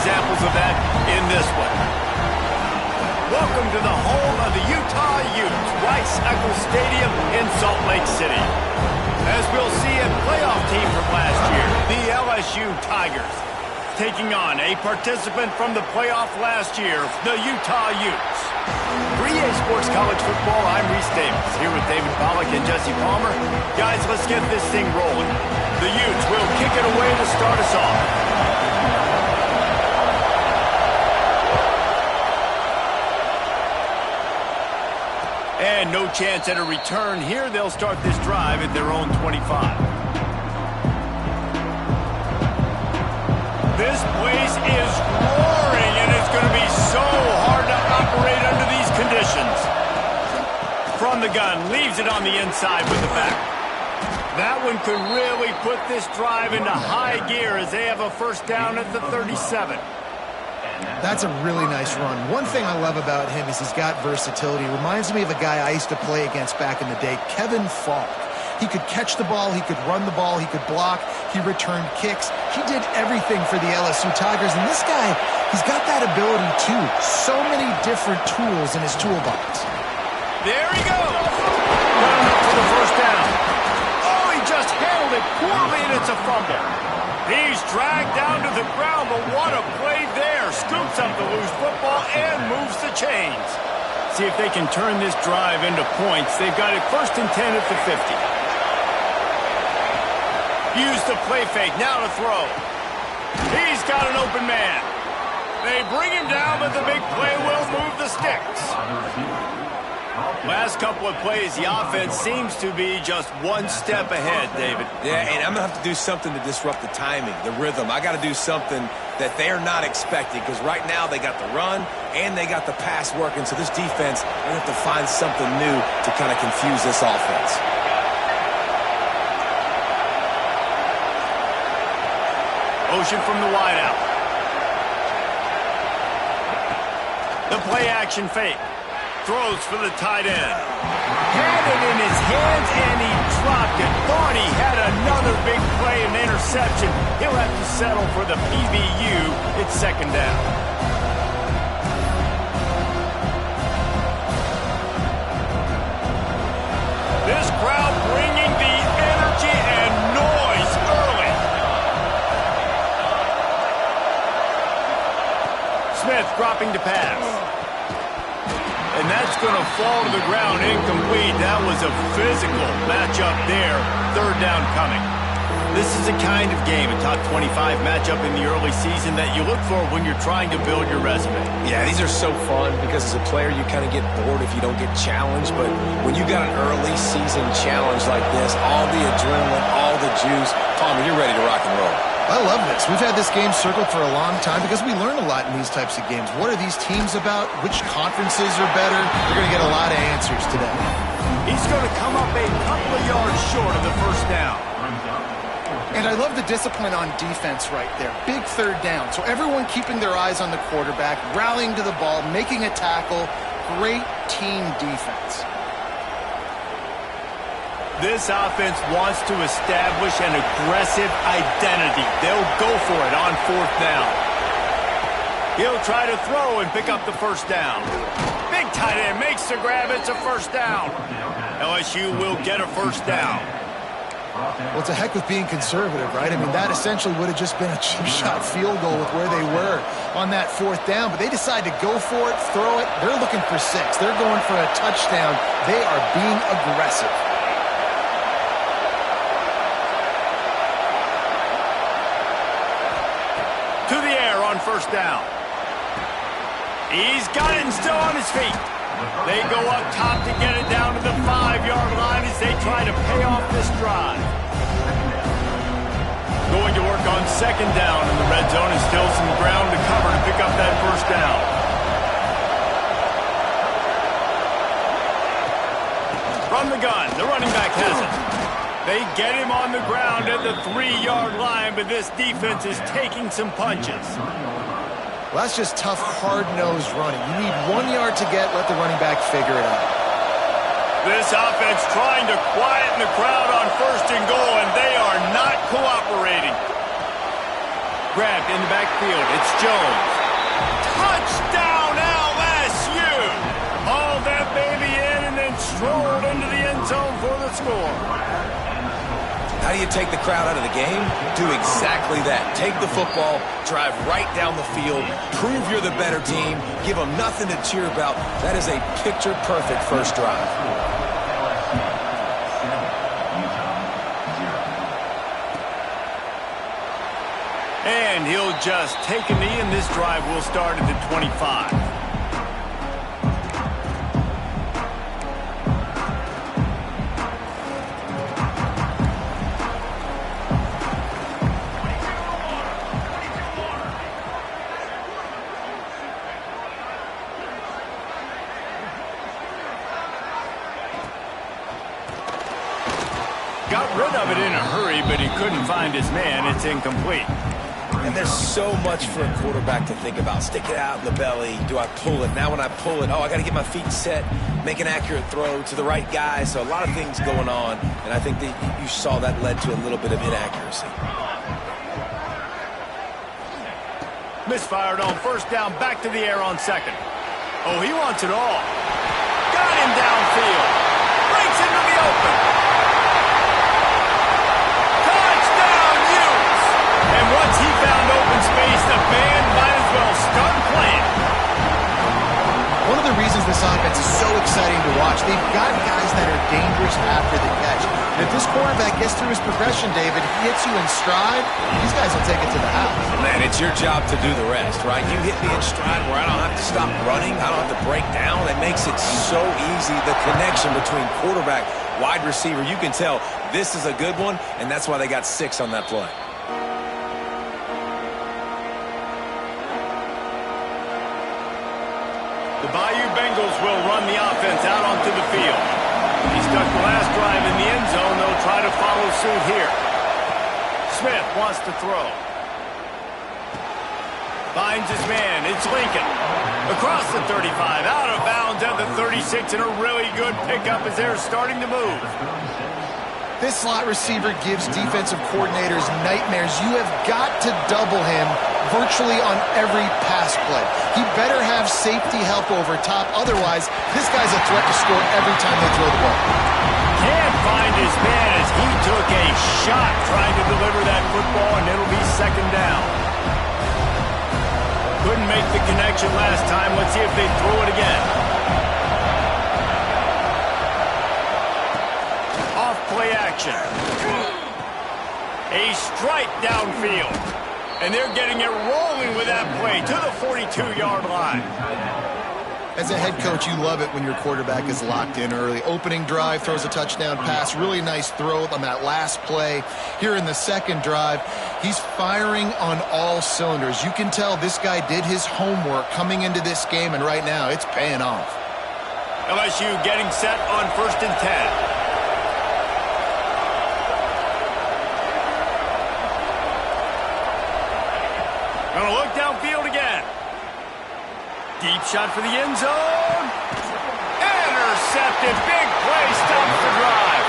examples of that in this one. Welcome to the home of the Utah Utes, Rice-Eccles Stadium in Salt Lake City. As we'll see, a playoff team from last year, the LSU Tigers, taking on a participant from the playoff last year, the Utah Utes. For EA Sports College Football, I'm Reese Davis, here with David Pollack and Jesse Palmer. Guys, let's get this thing rolling. The Utes will kick it away to start us off. And no chance at a return here. They'll start this drive at their own 25. This place is roaring, and it's going to be so hard to operate under these conditions. From the gun, leaves it on the inside with the back. That one could really put this drive into high gear as they have a first down at the 37. That's a really nice run. One thing I love about him is he's got versatility. Reminds me of a guy I used to play against back in the day, Kevin Falk. He could catch the ball, he could run the ball, he could block, he returned kicks. He did everything for the LSU Tigers, and this guy, he's got that ability too. So many different tools in his toolbox. There he goes! Running up for the first down. Oh, he just handled it poorly, and it's a fumble. He's dragged down to the ground, but what a play there. Scoops up the loose football and moves the chains. See if they can turn this drive into points. They've got it first and 10 at the 50. Use the play fake, now to throw. He's got an open man. They bring him down, but the big play will move the sticks. Last couple of plays, the offense seems to be just one step ahead, David. Yeah, and I'm going to have to do something to disrupt the timing, the rhythm. I got to do something that they're not expecting, because right now they got the run and they got the pass working. So this defense, they're going to have to find something new to kind of confuse this offense. Motion from the wideout. The play action fake. Throws for the tight end. Had it in his hands, and he dropped it. Thought he had another big play and interception. He'll have to settle for the PBU. It's second down. This crowd bringing the energy and noise early. Smith dropping to pass. And that's going to fall to the ground incomplete. That was a physical matchup there. Third down coming. This is the kind of game, a top 25 matchup in the early season, that you look for when you're trying to build your resume. Yeah, these are so fun because as a player you kind of get bored if you don't get challenged. But when you got an early season challenge like this, all the adrenaline, all the juice, Palmer, you're ready to rock and roll. I love this. We've had this game circled for a long time because we learn a lot in these types of games. What are these teams about? Which conferences are better? We're going to get a lot of answers today. He's going to come up a couple of yards short of the first down. And I love the discipline on defense right there. Big third down. So everyone keeping their eyes on the quarterback, rallying to the ball, making a tackle. Great team defense. This offense wants to establish an aggressive identity. They'll go for it on fourth down. He'll try to throw and pick up the first down. Big tight end makes the grab. It's a first down. LSU will get a first down. Well, it's a heck of being conservative, right? I mean, that essentially would have just been a cheap shot field goal with where they were on that fourth down. But they decide to go for it, throw it. They're looking for 6. They're going for a touchdown. They are being aggressive. To the air on first down. He's got it and still on his feet. They go up top to get it down to the 5-yard line as they try to pay off this drive. Going to work on second down in the red zone, and still some ground to cover to pick up that first down. From the gun, the running back has it. They get him on the ground at the 3-yard line, but this defense is taking some punches. Well, that's just tough, hard-nosed running. You need 1 yard to get, let the running back figure it out. This offense trying to quieten the crowd on first and goal, and they are not cooperating. Grabbed in the backfield. It's Jones. Touchdown LSU! Hauled that baby in and then strolled into the end zone for the score. How do you take the crowd out of the game? Do exactly that. Take the football, drive right down the field, prove you're the better team, give them nothing to cheer about. That is a picture-perfect first drive. And he'll just take a knee, and this drive will start at the 25. Got rid of it in a hurry, but he couldn't find his man. It's incomplete. And there's so much for a quarterback to think about. Stick it out in the belly. Do I pull it? Now when I pull it, I got to get my feet set, make an accurate throw to the right guy. So a lot of things going on, and I think that you saw that led to a little bit of inaccuracy. Misfired on first down, back to the air on second. Oh, he wants it all. Got him downfield. Breaks into the open. And once he found open space, the band might as well start playing. One of the reasons this offense is so exciting to watch, they've got guys that are dangerous after the catch. And if this quarterback gets through his progression, David, he hits you in stride, these guys will take it to the house. Man, it's your job to do the rest, right? You hit me in stride where I don't have to stop running, I don't have to break down. It makes it so easy, the connection between quarterback, wide receiver. You can tell this is a good one, and that's why they got 6 on that play. The Bayou Bengals will run the offense out onto the field. He stuck the last drive in the end zone. They'll try to follow suit here. Smith wants to throw. Finds his man. It's Lincoln. Across the 35, out of bounds at the 36, and a really good pickup as they're starting to move. This slot receiver gives defensive coordinators nightmares. You have got to double him virtually on every pass play. He better have safety help over top. Otherwise, this guy's a threat to score every time they throw the ball. Can't find his man as he took a shot trying to deliver that football, and it'll be second down. Couldn't make the connection last time. Let's see if they throw it again. Play action. A strike downfield. And they're getting it rolling with that play to the 42-yard line. As a head coach, you love it when your quarterback is locked in early. Opening drive, throws a touchdown pass. Really nice throw on that last play. Here in the second drive, he's firing on all cylinders. You can tell this guy did his homework coming into this game, and right now it's paying off. LSU getting set on 1st and 10. Gonna look downfield again. Deep shot for the end zone. Intercepted. Big play. Stops the drive.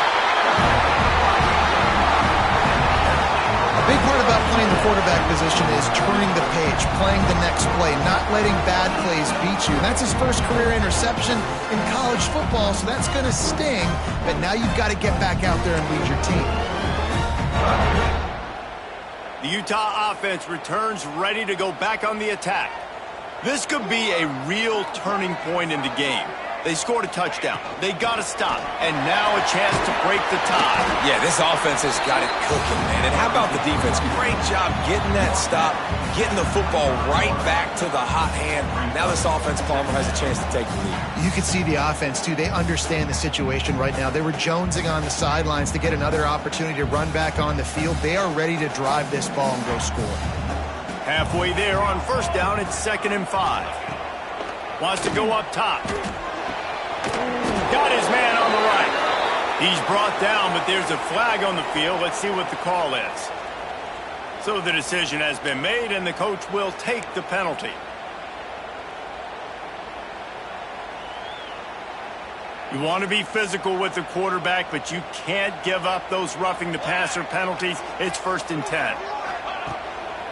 A big part about playing the quarterback position is turning the page, playing the next play, not letting bad plays beat you. And that's his first career interception in college football, so that's going to sting. But now you've got to get back out there and lead your team. The Utah offense returns ready to go back on the attack. This could be a real turning point in the game. They scored a touchdown. They got to stop. And now a chance to break the tie. Yeah, this offense has got it cooking, man. And how about the defense? Great job getting that stop, getting the football right back to the hot hand. Now this offense, Palmer, has a chance to take the lead. You can see the offense, too. They understand the situation right now. They were jonesing on the sidelines to get another opportunity to run back on the field. They are ready to drive this ball and go score. Halfway there on first down, it's 2nd and 5. Wants to go up top. Got his man on the right. He's brought down, but there's a flag on the field. Let's see what the call is. So the decision has been made, and the coach will take the penalty. You want to be physical with the quarterback, but you can't give up those roughing the passer penalties. It's 1st and 10.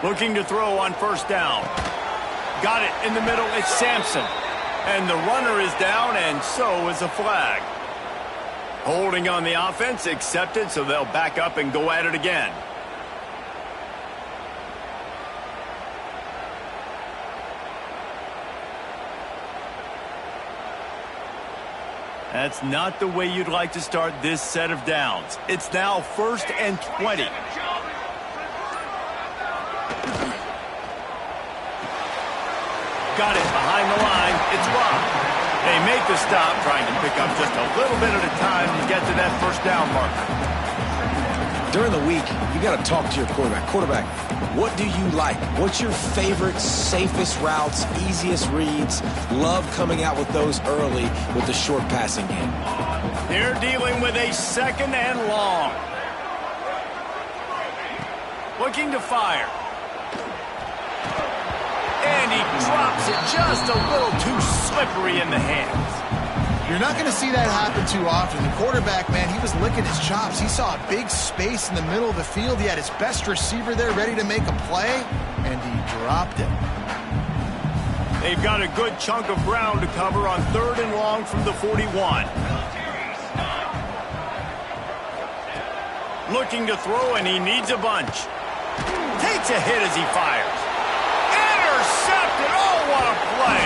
Looking to throw on first down. Got it in the middle. It's Sampson. And the runner is down, and so is a flag. Holding on the offense, accepted, so they'll back up and go at it again. That's not the way you'd like to start this set of downs. It's now 1st and 20. Got it behind the line. It's Rob. They make the stop, trying to pick up just a little bit at a time to get to that first down marker. During the week, you got to talk to your quarterback. Quarterback, what do you like? What's your favorite, safest routes, easiest reads? Love coming out with those early with the short passing game. They're dealing with a 2nd and long. Looking to fire. And he drops it just a little too slippery in the hands. You're not going to see that happen too often. The quarterback, man, he was licking his chops. He saw a big space in the middle of the field. He had his best receiver there ready to make a play, and he dropped it. They've got a good chunk of ground to cover on 3rd and long from the 41. Looking to throw, and he needs a bunch. Takes a hit as he fires. Intercepted! Oh, what a play!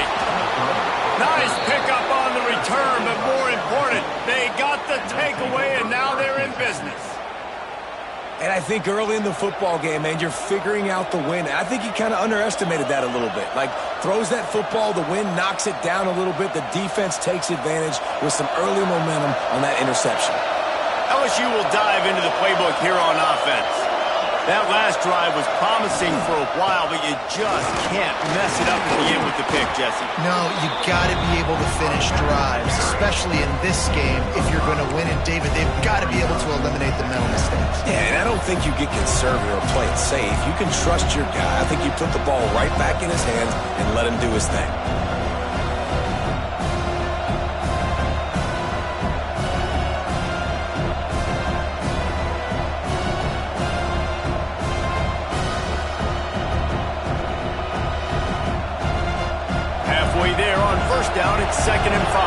Nice pickup on the return, but more important, they got the takeaway, and now they're in business. And I think early in the football game, man, you're figuring out the wind. I think he kind of underestimated that a little bit. Like, throws that football, the wind knocks it down a little bit. The defense takes advantage with some early momentum on that interception. LSU will dive into the playbook here on offense. That last drive was promising for a while, but you just can't mess it up at the end with the pick, Jesse. No, you got to be able to finish drives, especially in this game if you're going to win. And, David, they've got to be able to eliminate the mental mistakes. Yeah, and I don't think you get conservative or play it safe. You can trust your guy. I think you put the ball right back in his hands and let him do his thing. There on first down, it's 2nd and 5.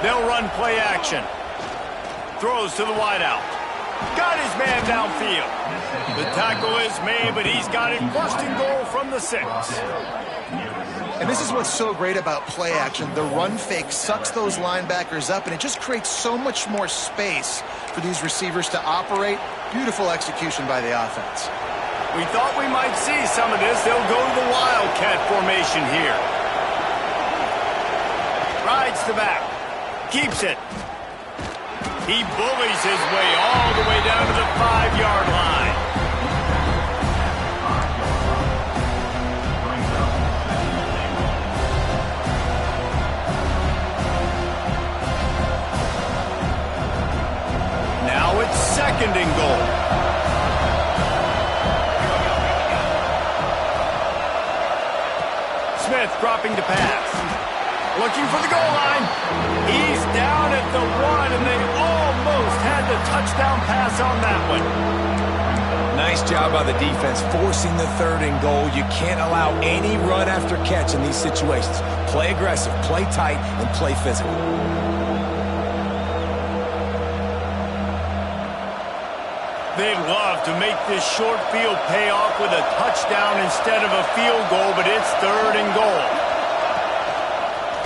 They'll run play action. Throws to the wideout. Got his man downfield. The tackle is made, but he's got it 1st and goal from the 6. And this is what's so great about play action. The run fake sucks those linebackers up, and it just creates so much more space for these receivers to operate. Beautiful execution by the offense. We thought we might see some of this. They'll go to the Wildcat formation here. Rides the back. Keeps it. He bullies his way all the way down to the 5-yard line. Now it's 2nd and goal. Smith dropping to pass. Looking for the goal line. He's down at the 1, and they almost had the touchdown pass on that one. Nice job by the defense forcing the 3rd and goal. You can't allow any run after catch in these situations. Play aggressive, play tight, and play physical. They'd love to make this short field pay off with a touchdown instead of a field goal, but it's 3rd and goal.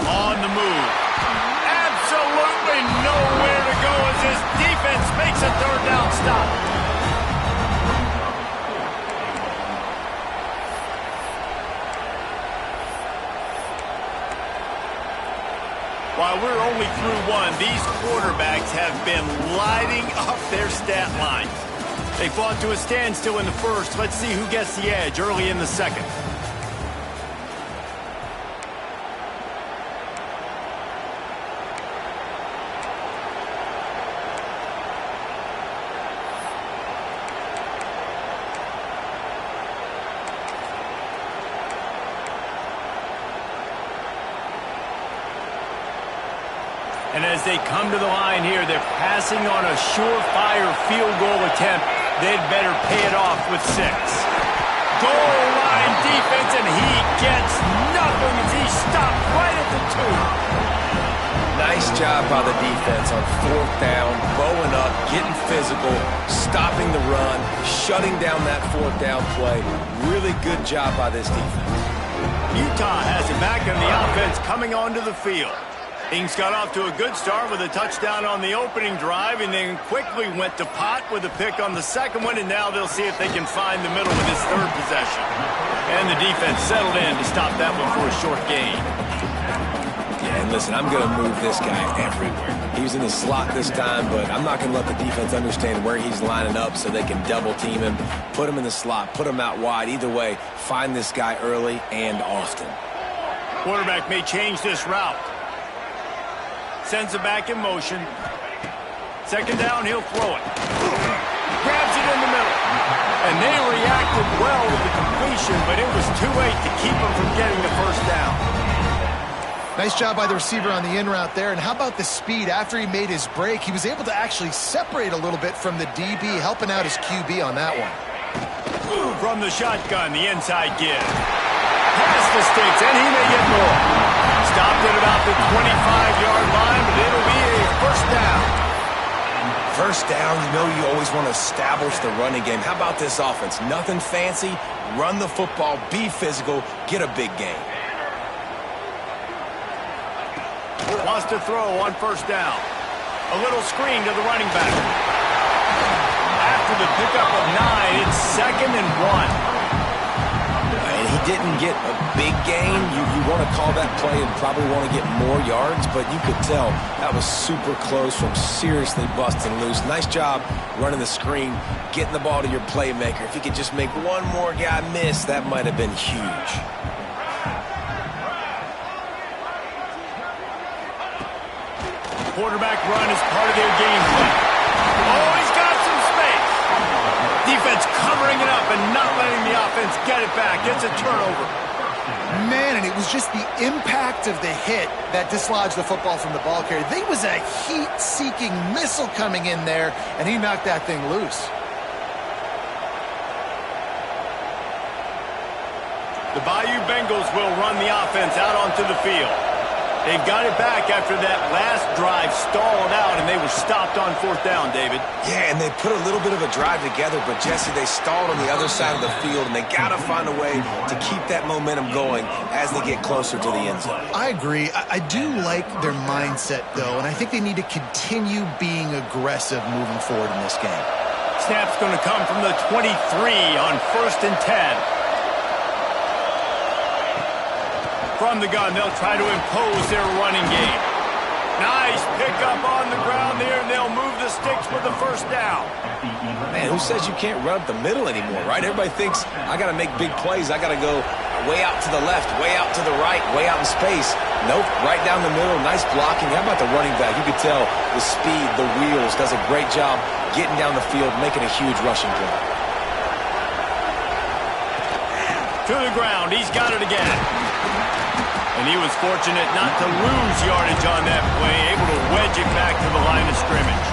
On the move. Absolutely nowhere to go as this defense makes a 3rd down stop. While we're only through 1, these quarterbacks have been lighting up their stat lines. They fought to a standstill in the 1st. Let's see who gets the edge early in the 2nd. And as they come to the line here, they're passing on a surefire field goal attempt. They'd better pay it off with 6. Goal line defense, and he gets nothing as he's stopped right at the 2. Nice job by the defense on 4th down, bowing up, getting physical, stopping the run, shutting down that 4th down play. Really good job by this defense. Utah has it back in the offense coming onto the field. Things got off to a good start with a touchdown on the opening drive and then quickly went to pot with a pick on the second one, and now they'll see if they can find the middle with this 3rd possession. And the defense settled in to stop that one for a short gain. Yeah, and listen, I'm going to move this guy everywhere. He was in the slot this time, but I'm not going to let the defense understand where he's lining up so they can double team him, put him in the slot, put him out wide. Either way, find this guy early and often. Quarterback may change this route. Sends it back in motion. 2nd down, he'll throw it. Grabs it in the middle. And they reacted well to the completion, but it was too late to keep him from getting the 1st down. Nice job by the receiver on the in route there. And how about the speed? After he made his break, he was able to actually separate a little bit from the DB, helping out his QB on that one. From the shotgun, the inside give. Pass the sticks, and he may get more. Stopped at about the 25-yard line, but it'll be a 1st down. 1st down, you know you always want to establish the running game. How about this offense? Nothing fancy. Run the football, be physical, get a big gain. Wants to throw on 1st down. A little screen to the running back. After the pickup of 9, it's 2nd and 1. And he didn't get a big gain. You want to call that play and probably want to get more yards, but you could tell that was super close from seriously busting loose. Nice job running the screen, getting the ball to your playmaker. If he could just make one more guy miss, that might have been huge. Quarterback run is part of their game plan. Oh, he's got some space. Defense covering it up and not letting the offense get it back. It's a turnover. Man, and it was just the impact of the hit that dislodged the football from the ball carrier. There was a heat-seeking missile coming in there, and he knocked that thing loose. The Bayou Bengals will run the offense out onto the field. They've got it back after that last drive stalled out, and they were stopped on 4th down, David. Yeah, and they put a little bit of a drive together, but, Jesse, they stalled on the other side of the field, and they got to find a way to keep that momentum going as they get closer to the end zone. I agree. I do like their mindset, though, and I think they need to continue being aggressive moving forward in this game. Snap's going to come from the 23 on 1st and 10. From the gun, they'll try to impose their running game. Nice pickup on the ground there, and they'll move the sticks with the 1st down. Man, who says you can't run up the middle anymore, right? Everybody thinks, I got to make big plays. I got to go way out to the left, way out to the right, way out in space. Nope, right down the middle, nice blocking. How about the running back? You could tell the speed, the wheels, does a great job getting down the field, making a huge rushing play. To the ground, he's got it again. And he was fortunate not to lose yardage on that play, able to wedge it back to the line of scrimmage.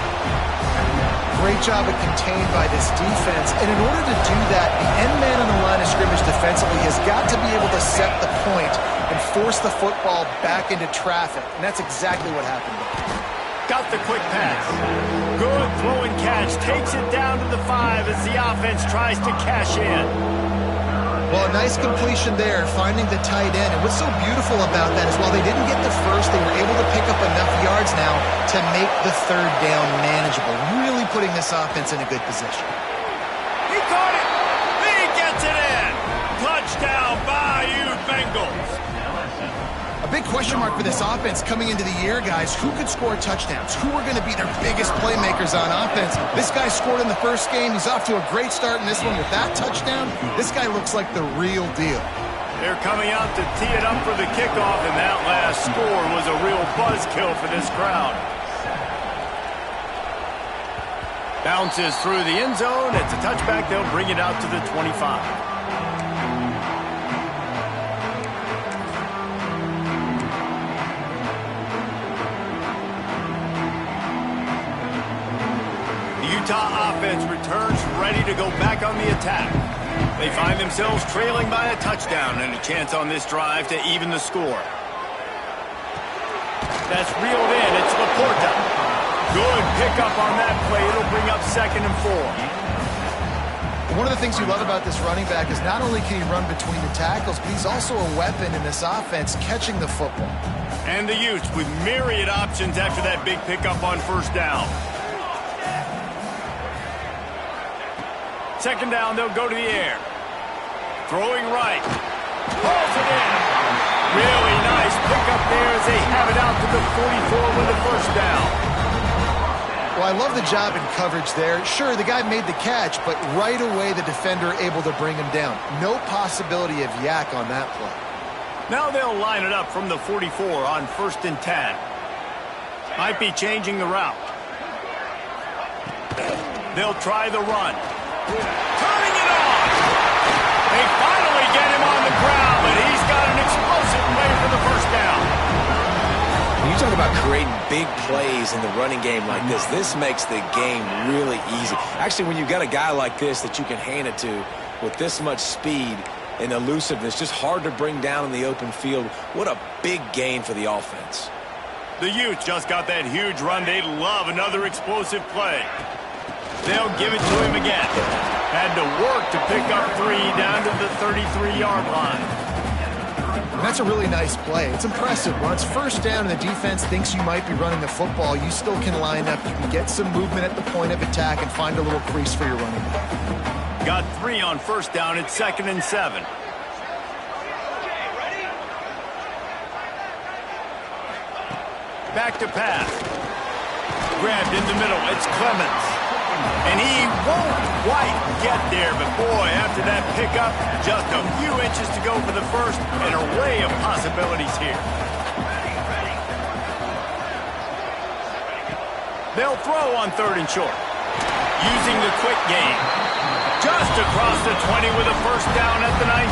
Great job of contained by this defense. And in order to do that, the end man on the line of scrimmage defensively has got to be able to set the point and force the football back into traffic. And that's exactly what happened. Got the quick pass. Good throw and catch. Takes it down to the 5 as the offense tries to cash in. Well, a nice completion there, finding the tight end. And what's so beautiful about that is while they didn't get the first, they were able to pick up enough yards now to make the 3rd down manageable, really putting this offense in a good position. He caught it. He gets it in. Touchdown, Bayou Bengals. A big question mark for this offense coming into the year, guys. Who could score touchdowns? Who are going to be their biggest playmakers on offense? This guy scored in the first game. He's off to a great start in this one with that touchdown. This guy looks like the real deal. They're coming out to tee it up for the kickoff, and that last score was a real buzzkill for this crowd. Bounces through the end zone. It's a touchback. They'll bring it out to the 25. The Utah offense returns ready to go back on the attack. They find themselves trailing by a touchdown and a chance on this drive to even the score. That's reeled in. It's Laporta. Good pickup on that play. It'll bring up 2nd and 4. One of the things you love about this running back is not only can he run between the tackles, but he's also a weapon in this offense catching the football. And the Utes with myriad options after that big pickup on 1st down. 2nd down, they'll go to the air. Throwing right. Pulls it in. Really nice pickup there as they have it out to the 44 with the 1st down. Well, I love the job in coverage there. Sure, the guy made the catch, but right away the defender able to bring him down. No possibility of yak on that play. Now they'll line it up from the 44 on 1st and 10. Might be changing the route. They'll try the run. Turning it on. They finally get him on the ground, but he's got an explosive play for the 1st down. When you talk about creating big plays in the running game like this makes the game really easy. Actually, when you've got a guy like this that you can hand it to with this much speed and elusiveness, just hard to bring down in the open field, what a big gain for the offense. The Utes just got that huge run. They love another explosive play. They'll give it to him again. Had to work to pick up 3 down to the 33-yard line. That's a really nice play. It's impressive. When it's 1st down and the defense thinks you might be running the football, you still can line up. You can get some movement at the point of attack and find a little crease for your running back. Got 3 on 1st down. It's 2nd and 7. Back to pass. Grabbed in the middle. It's Clemens. And he won't quite get there, but boy, after that pickup, just a few inches to go for the 1st, an array of possibilities here. They'll throw on 3rd and short. Using the quick game. Just across the 20 with a 1st down at the 19.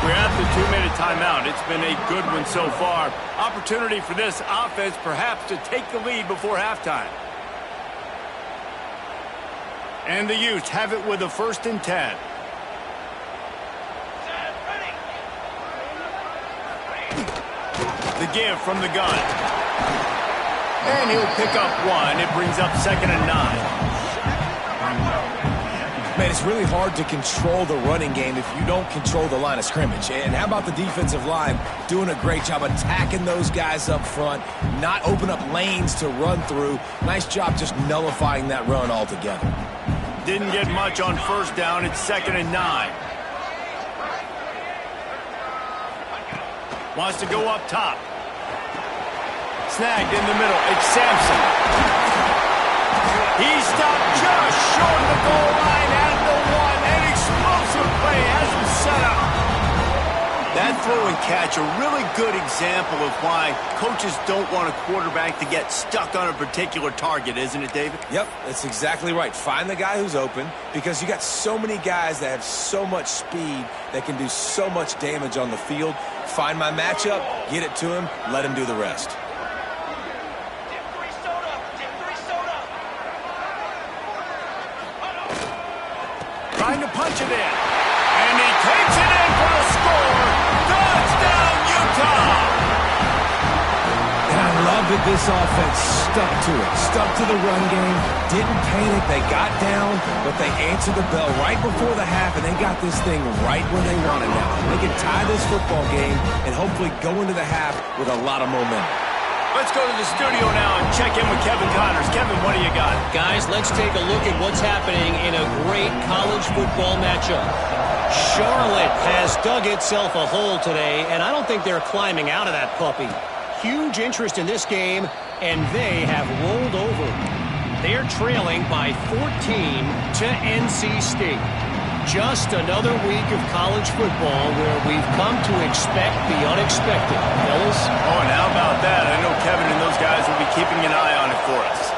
We're at the 2-minute timeout. It's been a good one so far. Opportunity for this offense perhaps to take the lead before halftime. And the Utes have it with a 1st and 10. The give from the gun. And he'll pick up 1. It brings up 2nd and 9. Man, it's really hard to control the running game if you don't control the line of scrimmage. And how about the defensive line doing a great job attacking those guys up front, not open up lanes to run through. Nice job just nullifying that run altogether. Didn't get much on 1st down. It's 2nd and 9. Wants to go up top. Snagged in the middle. It's Sampson. He stopped just short of the goal line at the 1. An explosive play has him set up. That throw and catch, a really good example of why coaches don't want a quarterback to get stuck on a particular target, isn't it, David? Yep, that's exactly right. Find the guy who's open, because you got so many guys that have so much speed that can do so much damage on the field. Find my matchup, get it to him, let him do the rest. Trying to punch it in. And he takes it in for the score. Touchdown, Utah! And I love that this offense stuck to it. Stuck to the run game. Didn't panic. They got down, but they answered the bell right before the half, and they got this thing right where they want it now. They can tie this football game and hopefully go into the half with a lot of momentum. Let's go to the studio now and check in with Kevin Connors. Kevin, what do you got? Guys, let's take a look at what's happening in a great college football matchup. Charlotte has dug itself a hole today, and I don't think they're climbing out of that puppy. Huge interest in this game, and they have rolled over. They're trailing by 14 to NC State. Just another week of college football where we've come to expect the unexpected. Fellas? Oh, and how about that? I know Kevin and those guys will be keeping an eye on it for us.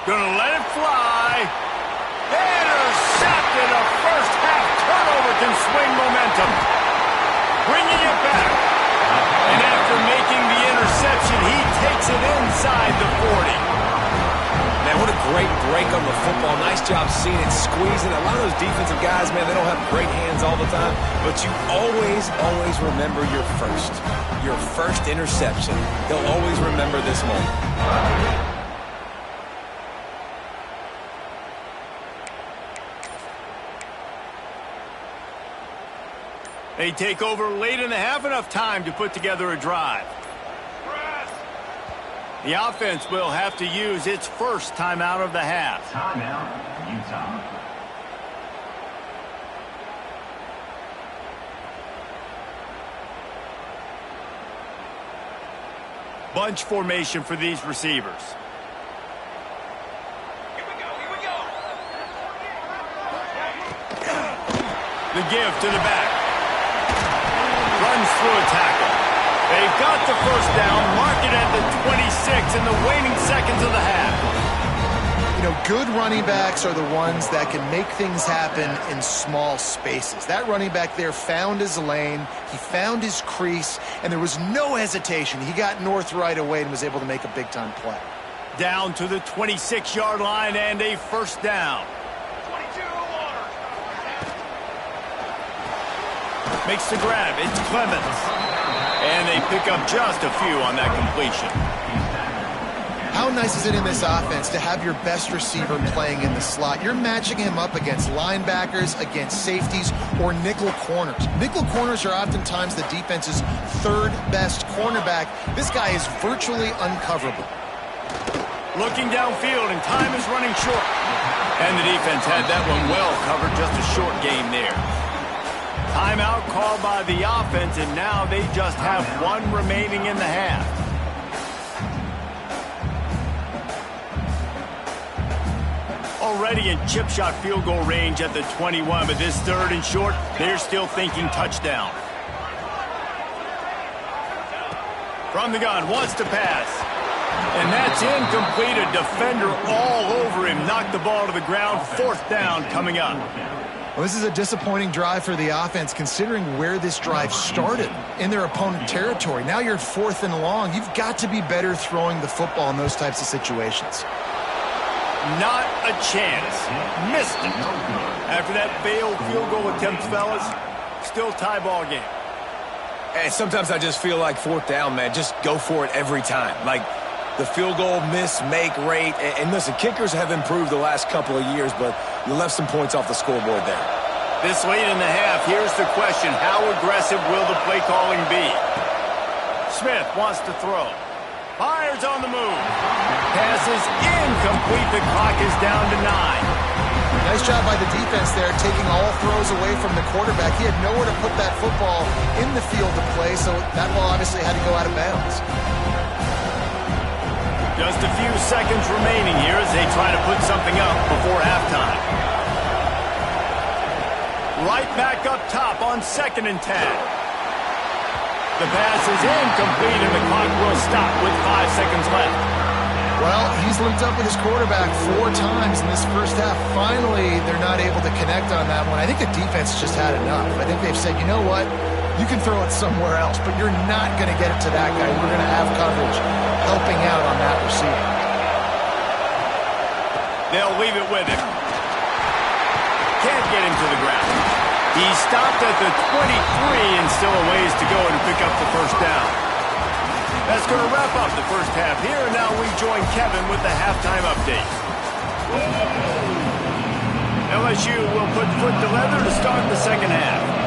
Gonna let it fly. Intercepted. A first half turnover can swing momentum. Bringing it back. And after making the interception, he takes it inside the 40. Nice job seeing it, squeezing. A lot of those defensive guys, man, they don't have great hands all the time, but you always remember your first interception. They'll always remember this moment. They take over late in the half, enough time to put together a drive. The offense will have to use its first timeout of the half. Timeout, Utah. Bunch formation for these receivers. Here we go. The give to the back. Runs through a tackle. They've got the first down, mark it at the 26 in the waning seconds of the half. You know, good running backs are the ones that can make things happen in small spaces. That running back there found his lane, he found his crease, and there was no hesitation. He got north right away and was able to make a big-time play. Down to the 26-yard line and a first down. Makes the grab. It's Clemens. And they pick up just a few on that completion. How nice is it in this offense to have your best receiver playing in the slot? You're matching him up against linebackers, against safeties, or nickel corners. Nickel corners are oftentimes the defense's third best cornerback. This guy is virtually uncoverable. Looking downfield, and time is running short. And the defense had that one well covered, just a short game there. Timeout called by the offense, and now they just have one remaining in the half. Already in chip shot field goal range at the 21, but this third and short, they're still thinking touchdown. From the gun, wants to pass. And that's incomplete. A defender all over him. Knocked the ball to the ground. Fourth down coming up. Well, this is a disappointing drive for the offense, considering where this drive started, in their opponent territory. Now you're 4th and long. You've got to be better throwing the football in those types of situations. Not a chance. Missed it. After that failed field goal attempt, fellas, still tie ball game. And sometimes I just feel like 4th down, man, just go for it every time. Like the field goal miss-make rate. And listen, kickers have improved the last couple of years, but you left some points off the scoreboard there. This late in the half, here's the question. How aggressive will the play calling be? Smith wants to throw. Fires on the move. Pass is incomplete. The clock is down to 9. Nice job by the defense there, taking all throws away from the quarterback. He had nowhere to put that football in the field to play, so that ball obviously had to go out of bounds. Just a few seconds remaining here as they try to put something up before halftime. Right back up top on 2nd and 10. The pass is incomplete and the clock will stop with 5 seconds left. Well, he's linked up with his quarterback 4 times in this first half. Finally, they're not able to connect on that one. I think the defense just had enough. I think they've said, you know what? You can throw it somewhere else, but you're not going to get it to that guy. We're going to have coverage helping out on that receiver. They'll leave it with him. Can't get him to the ground. He stopped at the 23 and still a ways to go to pick up the first down. That's going to wrap up the first half here, and now we join Kevin with the halftime update. LSU will put foot to leather to start the second half.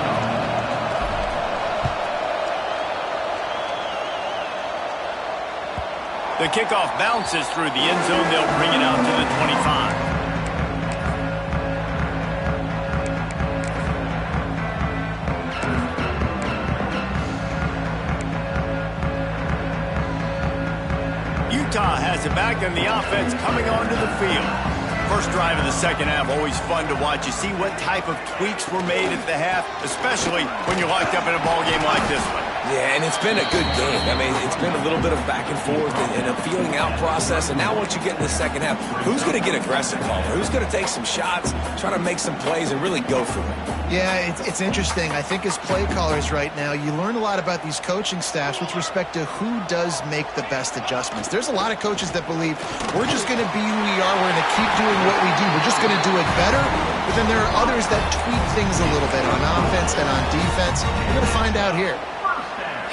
The kickoff bounces through the end zone. They'll bring it out to the 25. Utah has it back, and the offense coming onto the field. First drive of the second half, always fun to watch. You see what type of tweaks were made at the half, especially when you're locked up in a ball game like this one. Yeah, and it's been a good game. I mean, it's been a little bit of back and forth and a feeling out process. And now once you get in the second half, who's going to get aggressive, Palmer? Who's going to take some shots, try to make some plays, and really go for it? Yeah, it's interesting. I think as play callers right now, you learn a lot about these coaching staffs with respect to who does make the best adjustments. There's a lot of coaches that believe we're just going to be who we are. We're going to keep doing what we do. We're just going to do it better. But then there are others that tweak things a little bit on offense and on defense. We're going to find out here.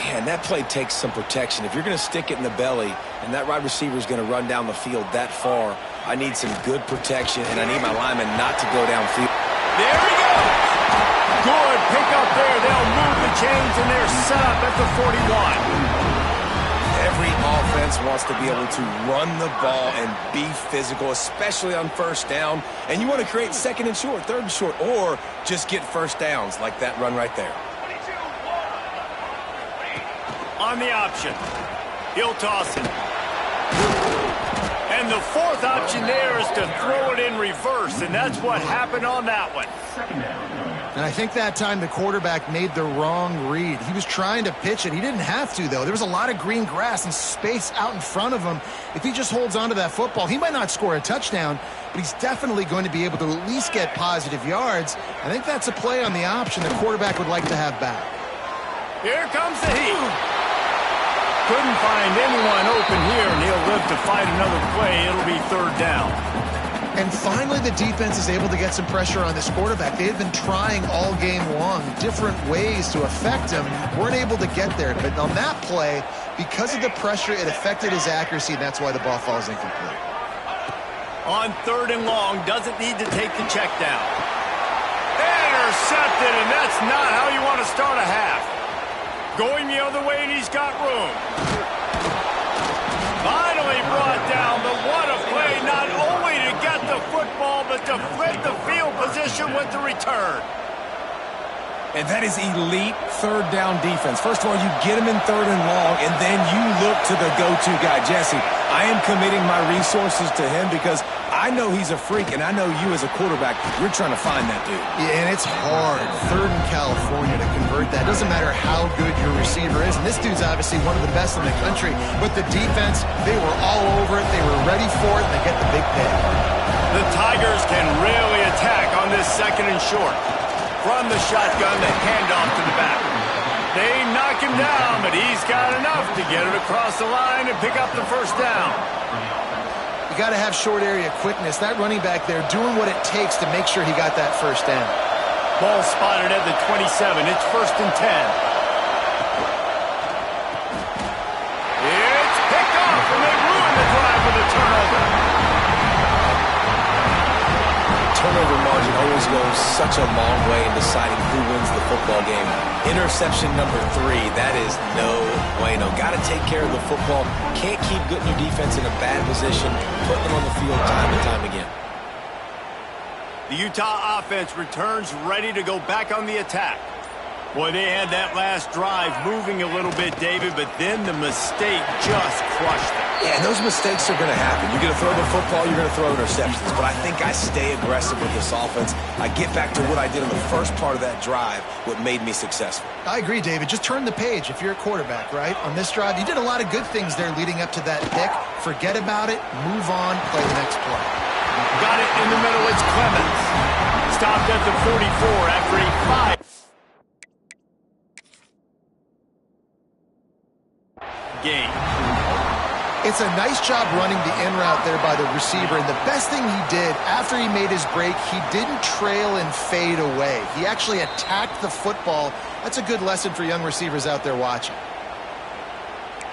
Yeah, and that play takes some protection. If you're going to stick it in the belly and that wide receiver is going to run down the field that far, I need some good protection, and I need my lineman not to go downfield. There he goes. Good pick up there. They'll move the chains, and they're set up at the 41. Every offense wants to be able to run the ball and be physical, especially on first down. And you want to create second and short, third and short, or just get first downs like that run right there. On the option, he'll toss it. And the fourth option there is to throw it in reverse, and that's what happened on that one. And I think that time the quarterback made the wrong read. He was trying to pitch it. He didn't have to, though. There was a lot of green grass and space out in front of him. If he just holds on to that football, he might not score a touchdown, but he's definitely going to be able to at least get positive yards. I think that's a play on the option the quarterback would like to have back. Here comes the heat. Couldn't find anyone open here, and he'll live to fight another play. It'll be third down. And finally, the defense is able to get some pressure on this quarterback. They had been trying all game long different ways to affect him. Weren't able to get there. But on that play, because of the pressure, it affected his accuracy, and that's why the ball falls incomplete. On third and long, doesn't need to take the check down. Intercepted, and that's not how you want to start a half. Going the other way, and he's got room. Finally brought down, but what a play, not only to get the football, but to flip the field position with the return. And that is elite third down defense. First of all, you get him in third and long, and then you look to the go-to guy. Jesse, I am committing my resources to him because I know he's a freak, and I know you as a quarterback, you're trying to find that dude. Yeah, and it's hard, third in California, to convert that. It doesn't matter how good your receiver is, and this dude's obviously one of the best in the country, but the defense, they were all over it, they were ready for it, and they get the big pick. The Tigers can really attack on this second and short. From the shotgun, the handoff to the back. They knock him down, but he's got enough to get it across the line and pick up the first down. You got to have short area quickness. That running back there doing what it takes to make sure he got that first down. Ball spotted at the 27. It's first and 10. It's picked off, and they ruined the drive with a turnover. Turnover margin always goes such a long way in deciding who wins the football game. Interception number 3, that is no bueno. Got to take care of the football. Can't keep getting your defense in a bad position, putting them on the field time and time again. The Utah offense returns ready to go back on the attack. Boy, they had that last drive moving a little bit, David, but then the mistake just crushed them. Yeah, and those mistakes are going to happen. You're going to throw the football, you're going to throw interceptions. But I think I stay aggressive with this offense. I get back to what I did in the first part of that drive, what made me successful. I agree, David. Just turn the page if you're a quarterback, right? On this drive, you did a lot of good things there leading up to that pick. Forget about it, move on, play the next play. Got it in the middle, it's Clemens. Stopped at the 44 after a 5. Game. It's a nice job running the in route there by the receiver, and the best thing he did after he made his break, he didn't trail and fade away. He actually attacked the football. That's a good lesson for young receivers out there watching.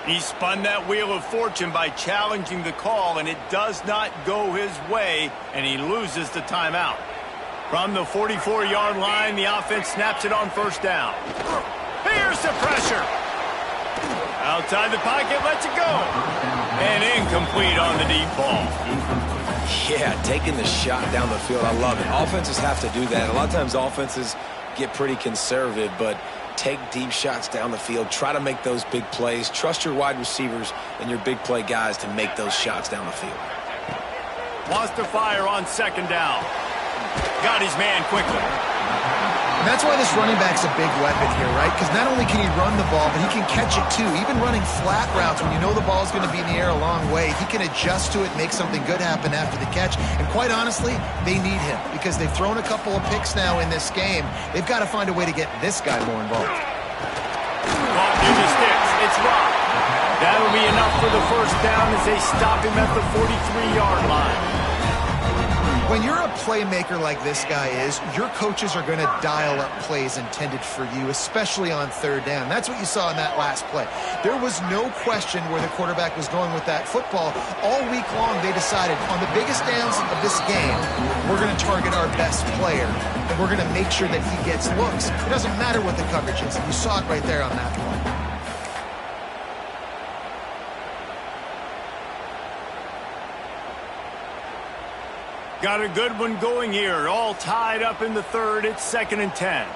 He spun that wheel of fortune by challenging the call, and it does not go his way, and he loses the timeout. From the 44-yard line, the offense snaps it on first down. Here's the pressure. Outside the pocket, lets it go. And incomplete on the deep ball. Yeah, taking the shot down the field, I love it. Offenses have to do that. A lot of times offenses get pretty conservative, but take deep shots down the field. Try to make those big plays. Trust your wide receivers and your big play guys to make those shots down the field. Wants to fire on second down. Got his man quickly. And that's why this running back's a big weapon here, right? Because not only can he run the ball, but he can catch it too. Even running flat routes when you know the ball's going to be in the air a long way, he can adjust to it, make something good happen after the catch. And quite honestly, they need him because they've thrown a couple of picks now in this game. They've got to find a way to get this guy more involved. Caught near the sticks. It's Rock. That'll be enough for the first down as they stop him at the 43-yard line. When you're a playmaker like this guy is, your coaches are going to dial up plays intended for you, especially on third down. That's what you saw in that last play. There was no question where the quarterback was going with that football. All week long, they decided on the biggest downs of this game, we're going to target our best player, and we're going to make sure that he gets looks. It doesn't matter what the coverage is. You saw it right there on that play. Got a good one going here. All tied up in the third. It's 2nd and 10.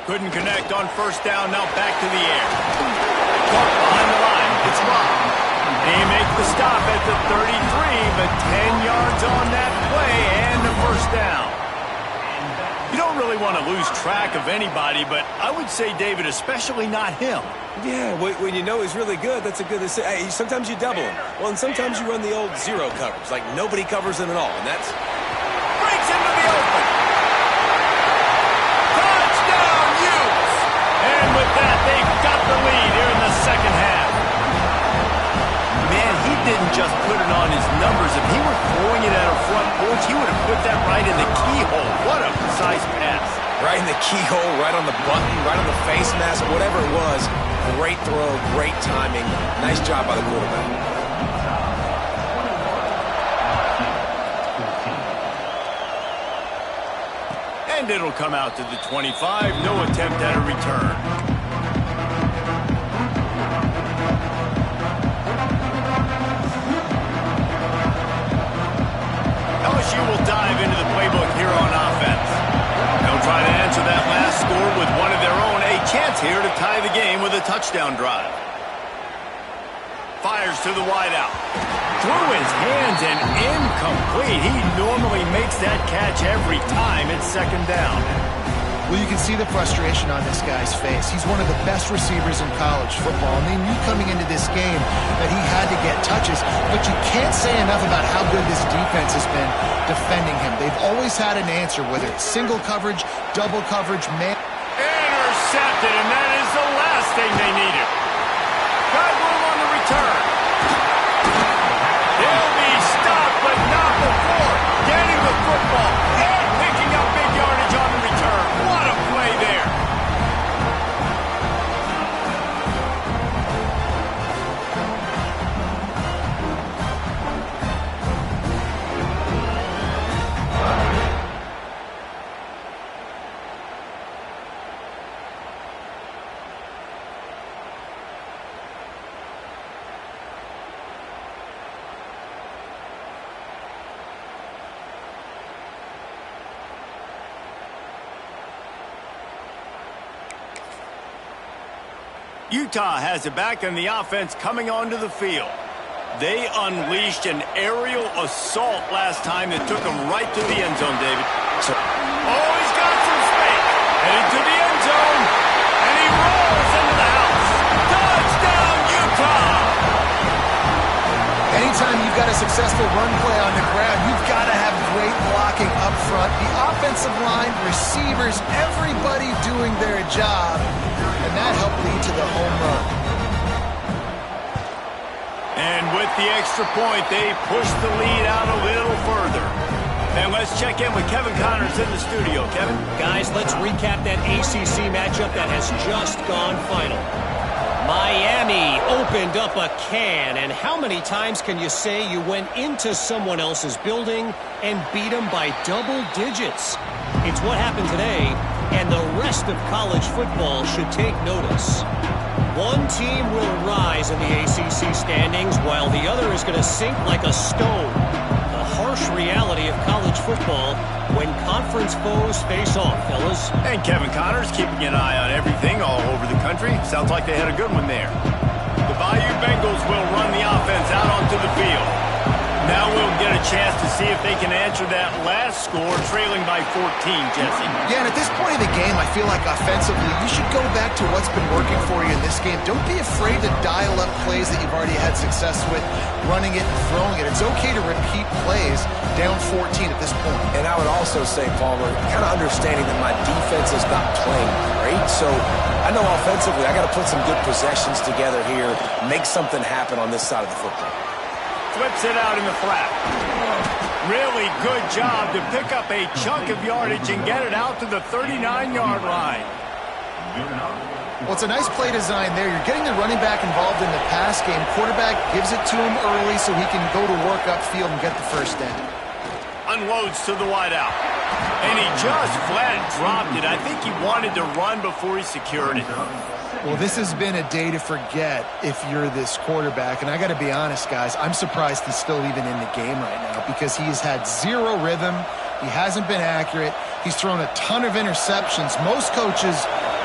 Couldn't connect on first down. Now back to the air. Caught behind the line. It's Rock. They make the stop at the 33, but 10 yards on that play and the first down. You don't really want to lose track of anybody, but I would say, David, especially not him. Yeah, when you know he's really good, that's a good... Hey, sometimes you double him. Well, and sometimes you run the old zero coverage, like nobody covers him at all, and that's... Breaks into the open. Touchdown, Utes! And with that, they've got the lead here in the second half. Man, he didn't just put it on his numbers. If he were throwing it at a front porch, he would have put that right in the keyhole. What a precise pass. Right in the keyhole, right on the button, right on the face mask, whatever it was. Great throw, great timing. Nice job by the quarterback. And it'll come out to the 25. No attempt at a return. LSU will dive into the playbook here on offense. They'll try to answer that last score with one of their own. A chance here to tie the game with a touchdown drive. Fires to the wideout. Through his hands and incomplete. He normally makes that catch every time. It's 2nd down. Well, you can see the frustration on this guy's face. He's one of the best receivers in college football, and they knew coming into this game that he had to get touches, but you can't say enough about how good this defense has been defending him. They've always had an answer, whether it's single coverage, double coverage, man. Intercepted, and that is the last thing they needed. Got room on the return. They'll be stopped, but not before getting the football and picking up big yardage on the return. What a play there. Utah has it back and the offense coming onto the field. They unleashed an aerial assault last time that took them right to the end zone, David. Oh, he's got some space. Headed to the end zone. And he rolls into the house. Touchdown, Utah! Anytime you've got a successful run play on the ground, you've got to have great blocking up front. The offensive line, receivers, everybody doing their job. And that helped lead to the home run. And with the extra point, they push the lead out a little further. And let's check in with Kevin Connors in the studio. Kevin? Guys, let's recap that ACC matchup that has just gone final. Miami opened up a can, and how many times can you say you went into someone else's building and beat them by double digits? It's what happened today, and the rest of college football should take notice. One team will rise in the ACC standings, while the other is going to sink like a stone. The harsh reality of college football when conference foes face off, fellas. And Kevin Connors keeping an eye on everything all over the country. Sounds like they had a good one there. The Bayou Bengals will run the offense out onto the field. Now we'll get a chance to see if they can answer that last score, trailing by 14, Jesse. Yeah, and at this point in the game, I feel like offensively, you should go back to what's been working for you in this game. Don't be afraid to dial up plays that you've already had success with, running it and throwing it. It's okay to repeat plays down 14 at this point. And I would also say, Palmer, kind of understanding that my defense is not playing great, so I know offensively I got to put some good possessions together here, make something happen on this side of the football. Flips it out in the flat. Really good job to pick up a chunk of yardage and get it out to the 39-yard line. Well, it's a nice play design there. You're getting the running back involved in the pass game. Quarterback gives it to him early so he can go to work upfield and get the first down. Unloads to the wideout. And he just flat dropped it. I think he wanted to run before he secured it. Well, this has been a day to forget if you're this quarterback. And I got to be honest, guys, I'm surprised he's still even in the game right now because he's had zero rhythm. He hasn't been accurate. He's thrown a ton of interceptions. Most coaches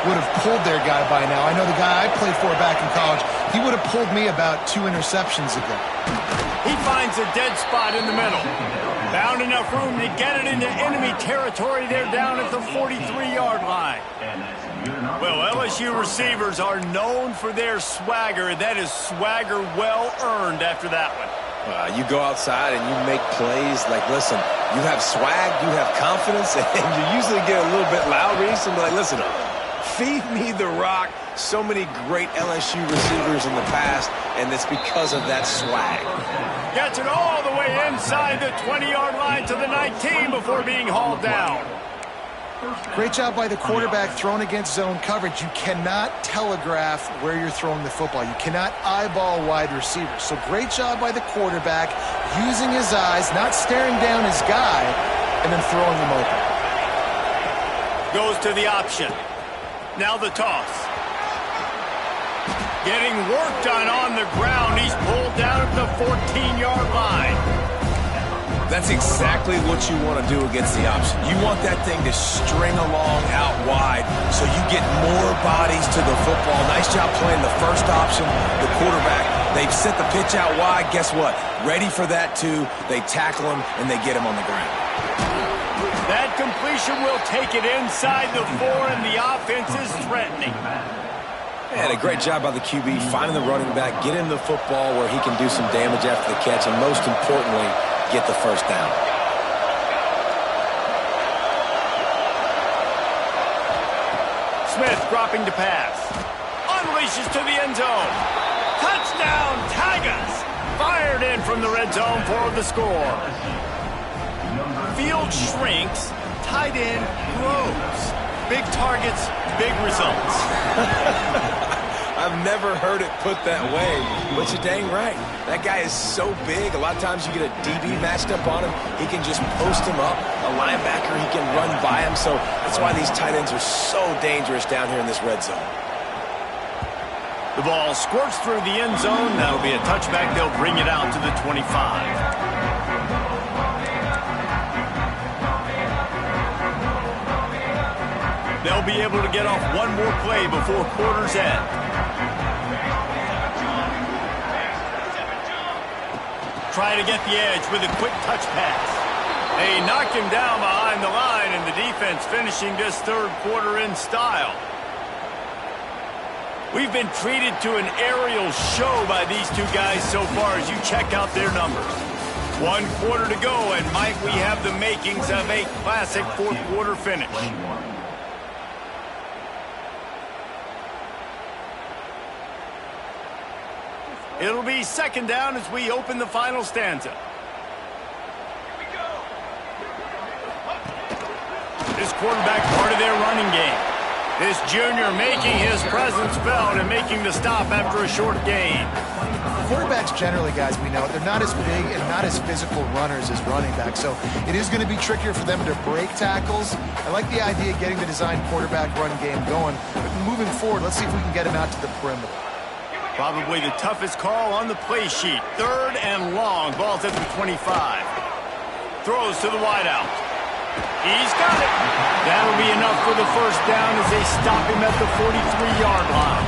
would have pulled their guy by now. I know the guy I played for back in college, he would have pulled me about 2 interceptions ago. He finds a dead spot in the middle. Found enough room to get it into enemy territory there down at the 43-yard line. Well, LSU receivers are known for their swagger. That is swagger well earned after that one. You go outside and you make plays. Like, listen, you have swag, you have confidence, and you usually get a little bit loud recently. Like, listen, feed me the rock. So many great LSU receivers in the past, and it's because of that swag. Gets it all the way inside the 20-yard line to the 19 before being hauled down. Great job by the quarterback thrown against zone coverage. You cannot telegraph where you're throwing the football. You cannot eyeball wide receivers. So great job by the quarterback using his eyes, not staring down his guy, and then throwing him open. Goes to the option. Now the toss. Getting work done on the ground. He's pulled down at the 14-yard line. That's exactly what you want to do against the option. You want that thing to string along out wide so you get more bodies to the football. Nice job playing the first option, the quarterback. They've set the pitch out wide. Guess what? Ready for that, too. They tackle him, and they get him on the ground. That completion will take it inside the 4, and the offense is threatening. And a great job by the QB finding the running back, get him the football where he can do some damage after the catch, and most importantly, get the first down. Smith dropping to pass. Unleashes to the end zone. Touchdown, Tigers! Fired in from the red zone for the score. Field shrinks, tight end grows. Big targets, big results. I've never heard it put that way, but you're dang right. That guy is so big. A lot of times you get a DB matched up on him. He can just post him up. A linebacker, he can run by him. So that's why these tight ends are so dangerous down here in this red zone. The ball squirts through the end zone. That'll be a touchback. They'll bring it out to the 25. They'll be able to get off one more play before quarter's end. Try to get the edge with a quick touch pass. They knock him down behind the line, and the defense finishing this third quarter in style. We've been treated to an aerial show by these two guys so far as you check out their numbers. 1 quarter to go, and might we have the makings of a classic fourth quarter finish. It'll be second down as we open the final stanza. This quarterback part of their running game. This junior making his presence felt and making the stop after a short gain. Quarterbacks generally, guys, we know, they're not as big and not as physical runners as running backs, so it is going to be trickier for them to break tackles. I like the idea of getting the design quarterback run game going, but moving forward, let's see if we can get him out to the perimeter. Probably the toughest call on the play sheet. Third and long. Ball's at the 25. Throws to the wideout. He's got it. That'll be enough for the first down as they stop him at the 43-yard line.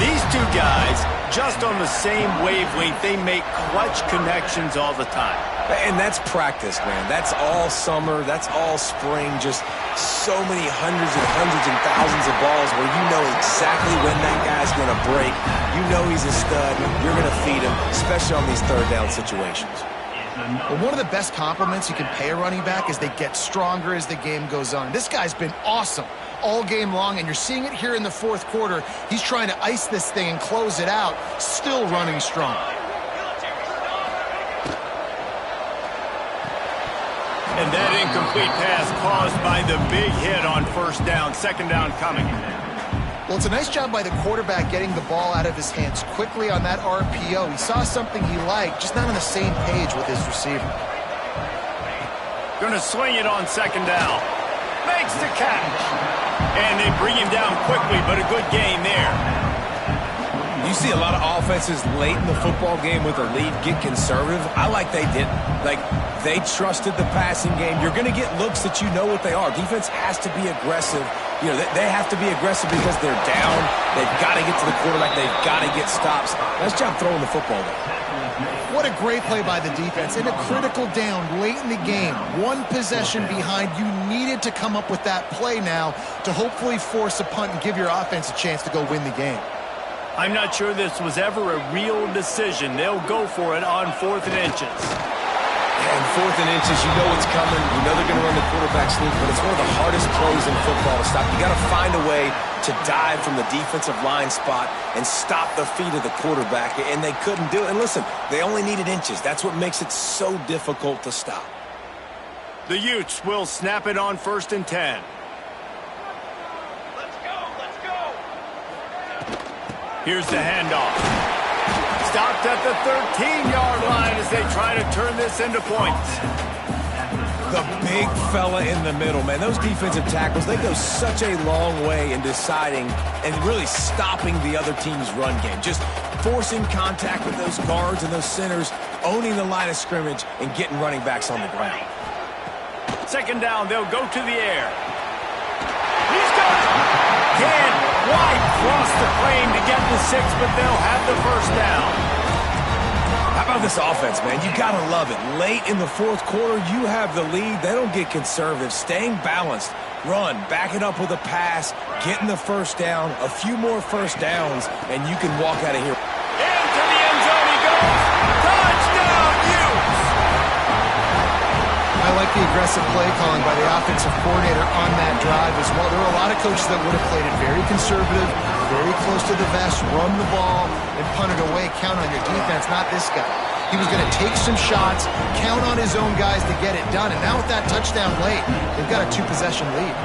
These two two guys just on the same wavelength. They make clutch connections all the time. And that's practice, man. That's all summer. That's all spring. Just so many hundreds and thousands of balls where you know exactly when that guy's going to break. You know he's a stud. You're going to feed him, especially on these third down situations. Well, one of the best compliments you can pay a running back is they get stronger as the game goes on. This guy's been awesome all game long, and you're seeing it here in the fourth quarter. He's trying to ice this thing and close it out, still running strong. And that incomplete pass caused by the big hit on first down. Second down coming. Well, it's a nice job by the quarterback getting the ball out of his hands quickly on that RPO. He saw something he liked, just not on the same page with his receiver. Going to swing it on second down. Makes the catch. And they bring him down quickly, but a good gain there. You see a lot of offenses late in the football game with a lead get conservative. I like they didn't. Like, they trusted the passing game. You're going to get looks that you know what they are. Defense has to be aggressive. You know, they have to be aggressive because they're down. They've got to get to the quarterback. They've got to get stops. Nice job throwing the football there. What a great play by the defense. In a critical down late in the game, one possession behind, you needed to come up with that play now to hopefully force a punt and give your offense a chance to go win the game. I'm not sure this was ever a real decision. They'll go for it on 4th and inches. And 4th and inches, you know what's coming. You know they're going to run the quarterback sneak, but it's one of the hardest plays in football to stop. You got to find a way to dive from the defensive line spot and stop the feet of the quarterback, and they couldn't do it. And listen, they only needed inches. That's what makes it so difficult to stop. The Utes will snap it on 1st and 10. Here's the handoff. Stopped at the 13-yard line as they try to turn this into points. The big fella in the middle, man. Those defensive tackles, they go such a long way in deciding and really stopping the other team's run game. Just forcing contact with those guards and those centers, owning the line of scrimmage, and getting running backs on the ground. Second down, they'll go to the air. He's got it! Again, White crossed the plane to get the 6, but they'll have the first down. How about this offense, man? You got to love it. Late in the fourth quarter, you have the lead. They don't get conservative. Staying balanced. Run, back it up with a pass, getting the first down, a few more first downs, and you can walk out of here. Into the end zone he goes. Touchdown, Utes! I like the aggressive play calling by the offensive coordinator on that drive as well. There were a lot of coaches that would have played it very conservative, very close to the vest, run the ball, and punt it away. Count on your defense, not this guy. He was going to take some shots, count on his own guys to get it done. And now with that touchdown late, they've got a 2-possession lead.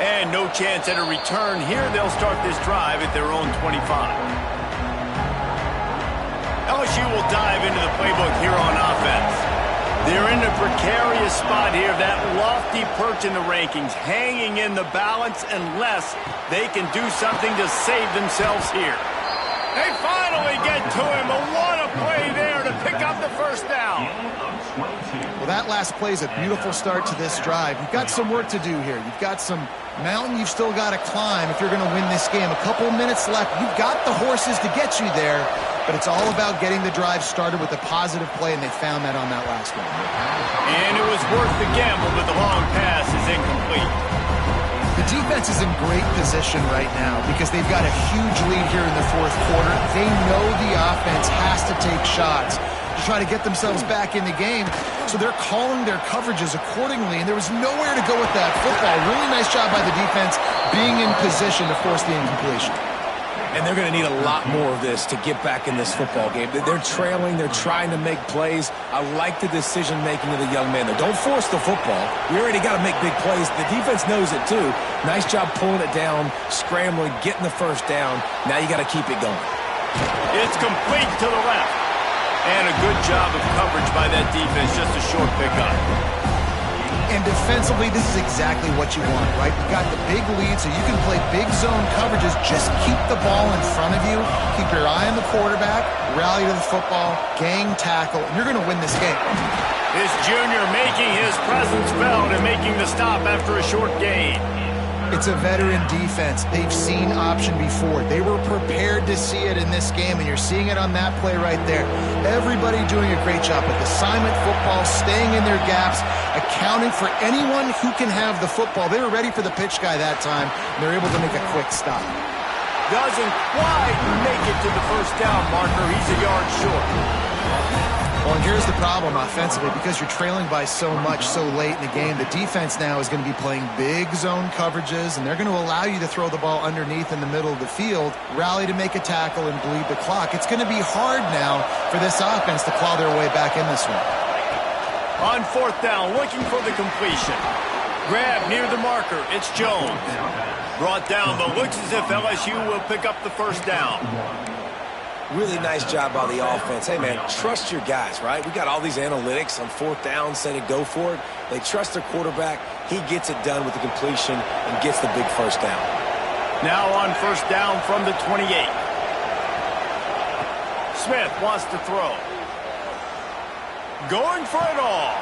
And no chance at a return here. They'll start this drive at their own 25. LSU will dive into the playbook here on offense. They're in a precarious spot here, that lofty perch in the rankings, hanging in the balance unless they can do something to save themselves here. They finally get to him, but what a play there to pick up the first down. Well, that last play is a beautiful start to this drive. You've got some work to do here. You've got some mountain you've still got to climb if you're going to win this game. A couple minutes left. You've got the horses to get you there. But it's all about getting the drive started with a positive play, and they found that on that last one. And it was worth the gamble, but the long pass is incomplete. The defense is in great position right now because they've got a huge lead here in the fourth quarter. They know the offense has to take shots to try to get themselves back in the game. So they're calling their coverages accordingly, and there was nowhere to go with that football. Really nice job by the defense being in position to force the incompletion. And they're going to need a lot more of this to get back in this football game. They're trailing. They're trying to make plays. I like the decision-making of the young man there. Don't force the football. We already got to make big plays. The defense knows it, too. Nice job pulling it down, scrambling, getting the first down. Now you got to keep it going. It's complete to the left. And a good job of coverage by that defense. Just a short pickup. And defensively, this is exactly what you want, right? You got the big lead, so you can play big zone coverages. Just keep the ball in front of you. Keep your eye on the quarterback. Rally to the football. Gang tackle. And you're going to win this game. This junior making his presence felt and making the stop after a short gain. It's a veteran defense. They've seen option before. They were prepared to see it in this game, and you're seeing it on that play right there. Everybody doing a great job with assignment football, staying in their gaps, accounting for anyone who can have the football. They were ready for the pitch guy that time, and they're able to make a quick stop. Doesn't quite make it to the first down marker. He's a yard short. Well, and here's the problem offensively. Because you're trailing by so much so late in the game, the defense now is going to be playing big zone coverages, and they're going to allow you to throw the ball underneath in the middle of the field, rally to make a tackle, and bleed the clock. It's going to be hard now for this offense to claw their way back in this one. On fourth down, looking for the completion. Grab near the marker. It's Jones. Brought down, but looks as if LSU will pick up the first down. Really nice job by the offense. Hey, man, trust your guys, right? We got all these analytics on fourth down saying to go for it. They trust their quarterback. He gets it done with the completion and gets the big first down. Now on first down from the 28. Smith wants to throw. Going for it all.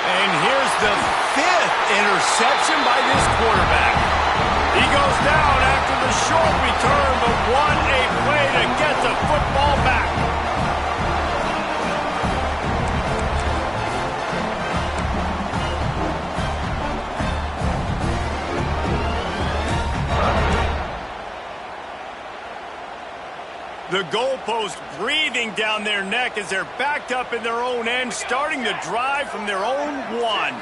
And here's the 5th interception by this quarterback. He goes down after the short return, but what a play to get the football back. The goalpost breathing down their neck as they're backed up in their own end, starting to drive from their own 1.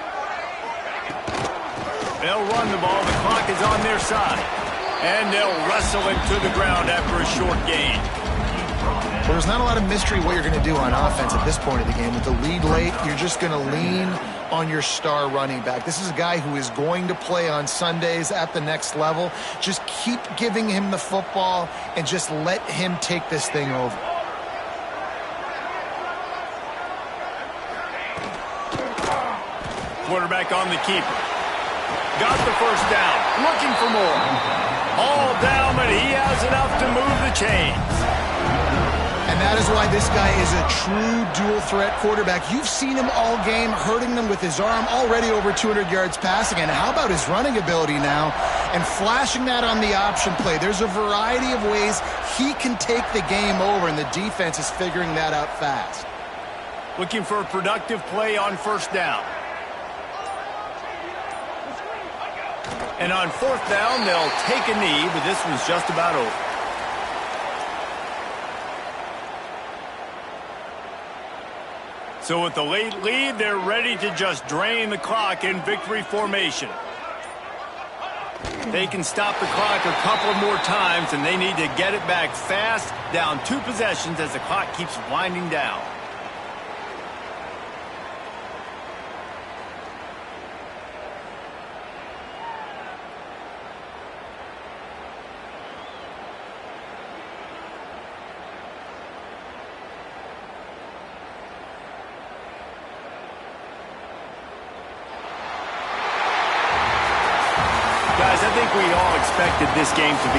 They'll run the ball. The clock is on their side. And they'll wrestle it to the ground after a short gain. Well, there's not a lot of mystery what you're going to do on offense at this point of the game. With the lead late, you're just going to lean on your star running back. This is a guy who is going to play on Sundays at the next level. Just keep giving him the football and just let him take this thing over. Quarterback on the keeper. Got the first down. Looking for more. All down, but he has enough to move the chains. And that is why this guy is a true dual-threat quarterback. You've seen him all game, hurting them with his arm, already over 200 yards passing. And how about his running ability now? And flashing that on the option play. There's a variety of ways he can take the game over, and the defense is figuring that out fast. Looking for a productive play on first down. And on fourth down, they'll take a knee, but this one's just about over. So with the late lead, they're ready to just drain the clock in victory formation. They can stop the clock a couple more times, and they need to get it back fast, down 2 possessions as the clock keeps winding down. Guys, I think we all expected this game to be